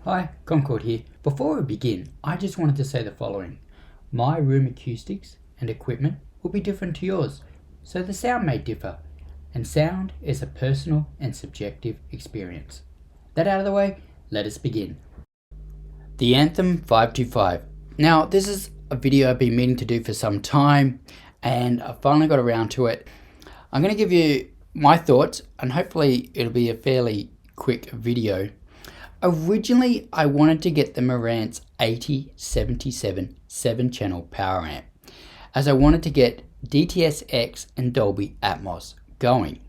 Hi, Concord here. Before we begin, I just wanted to say the following. My room acoustics and equipment will be different to yours, so the sound may differ, and sound is a personal and subjective experience. That out of the way, let us begin. The Anthem 525. Now, this is a video I've been meaning to do for some time, and I finally got around to it. I'm going to give you my thoughts, and hopefully it'll be a fairly quick video. Originally, I wanted to get the Marantz 8077 7-channel power amp, as I wanted to get DTS-X and Dolby Atmos going.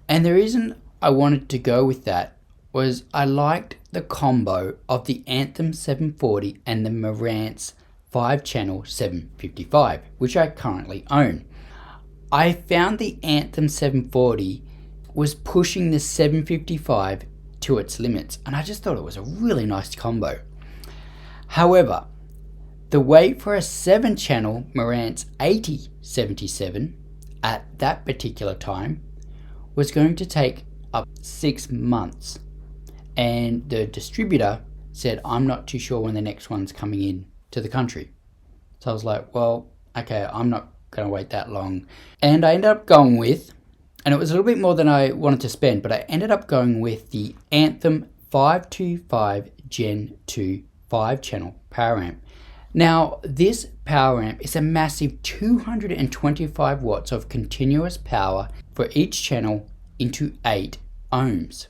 And the reason I wanted to go with that was I liked the combo of the Anthem 740 and the Marantz 5-channel 755, which I currently own. I found the Anthem 740 was pushing the 755 to its limits, and I just thought it was a really nice combo. However, the wait for a 7-channel Marantz 8077 at that particular time was going to take up 6 months, and the distributor said, I'm not too sure when the next one's coming in to the country. So I was like, well, okay, I'm not going to wait that long. And I ended up going with, and it was a little bit more than I wanted to spend, but I ended up going with the Anthem 525 Gen 2 5-channel power amp. Now, this power amp is a massive 225 watts of continuous power for each channel into 8 ohms.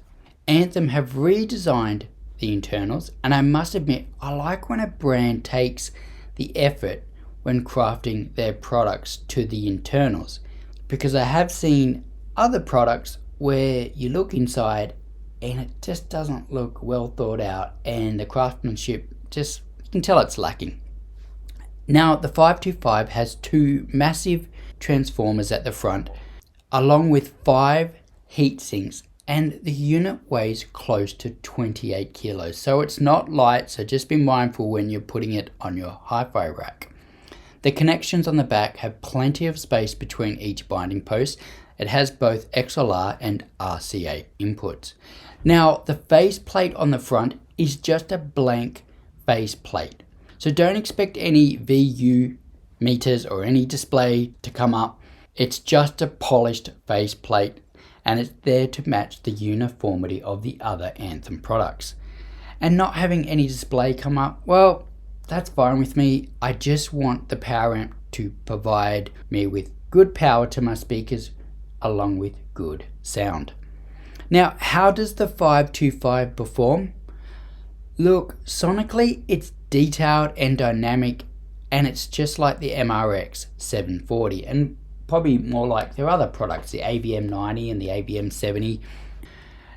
Anthem have redesigned the internals, and I must admit, I like when a brand takes the effort when crafting their products to the internals, because I have seen other products where you look inside and it just doesn't look well thought out, and the craftsmanship just, you can tell it's lacking. Now, the 525 has 2 massive transformers at the front, along with 5 heat sinks, and the unit weighs close to 28 kilos, so it's not light, so just be mindful when you're putting it on your HiFi rack. The connections on the back have plenty of space between each binding post. It has both XLR and RCA inputs. Now, the faceplate on the front is just a blank faceplate, so don't expect any VU meters or any display to come up. It's just a polished faceplate, and it's there to match the uniformity of the other Anthem products. And not having any display come up, well, that's fine with me. I just want the power amp to provide me with good power to my speakers along with good sound. Now, how does the 525 perform? Look, sonically it's detailed and dynamic, and it's just like the MRX 740, and probably more like their other products, the AVM 90 and the AVM 70.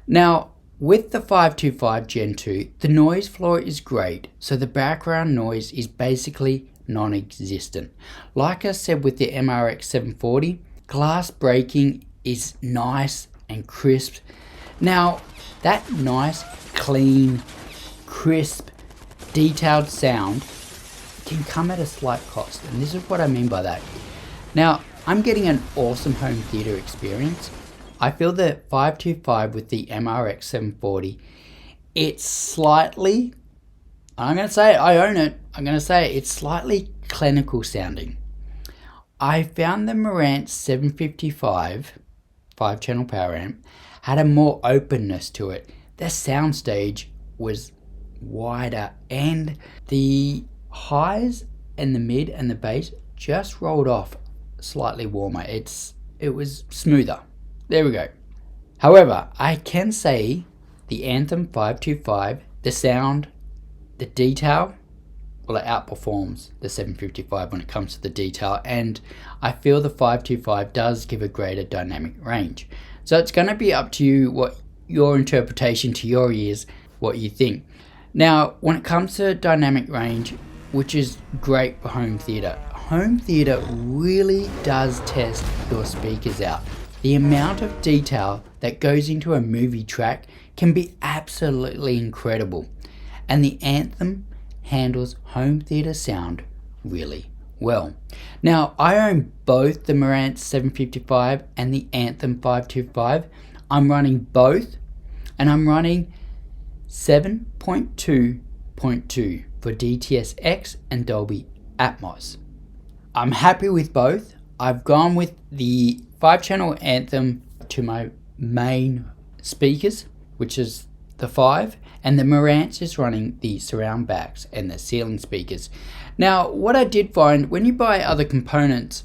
Now, with the 525 Gen 2, the noise floor is great, so the background noise is basically non-existent. Like I said with the MRX 740, glass breaking is nice and crisp. Now, that nice, clean, crisp, detailed sound can come at a slight cost, and this is what I mean by that. Now, I'm getting an awesome home theater experience. I feel that 525 with the MRX 740, it's slightly, I'm going to say it, I own it, I'm going to say it, it's slightly clinical sounding. I found the Marantz 755 5-channel power amp had a more openness to it. The soundstage was wider, and the highs and the mid and the bass just rolled off slightly warmer. It was smoother. There we go. However, I can say the Anthem 525, the sound, the detail, well, it outperforms the 755 when it comes to the detail, and I feel the 525 does give a greater dynamic range. So it's going to be up to you, what your interpretation to your ears, what you think. Now, when it comes to dynamic range, which is great for home theater really does test your speakers out. The amount of detail that goes into a movie track can be absolutely incredible, and the Anthem handles home theater sound really well. Now, I own both the Marantz 755 and the Anthem 525. I'm running both, and I'm running 7.2.2 for DTS-X and Dolby Atmos. I'm happy with both. I've gone with the 5-channel Anthem to my main speakers, which is the 5, and the Marantz is running the surround backs and the ceiling speakers. Now, what I did find, when you buy other components,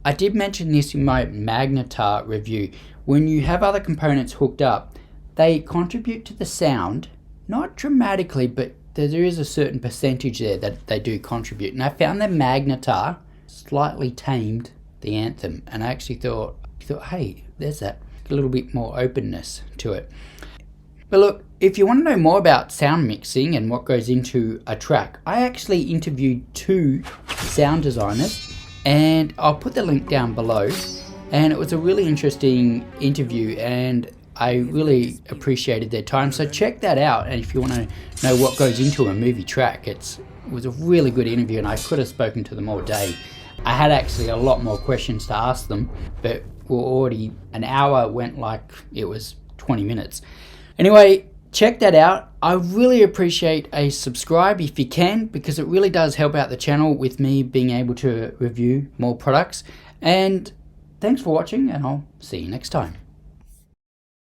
I did mention this in my Magnetar review, when you have other components hooked up, they contribute to the sound, not dramatically, but there is a certain percentage there that they do contribute. And I found the Magnetar slightly tamed the Anthem, and I actually thought, hey, there's that a little bit more openness to it. But look, if you want to know more about sound mixing and what goes into a track, I actually interviewed 2 sound designers, and I'll put the link down below. And it was a really interesting interview, and I really appreciated their time. So check that out, and if you want to know what goes into a movie track, it was a really good interview, and I could have spoken to them all day. I had actually a lot more questions to ask them, but we're already, an hour went like it was 20 minutes. Anyway, check that out. I really appreciate a subscribe if you can, because it really does help out the channel with me being able to review more products. And thanks for watching, and I'll see you next time.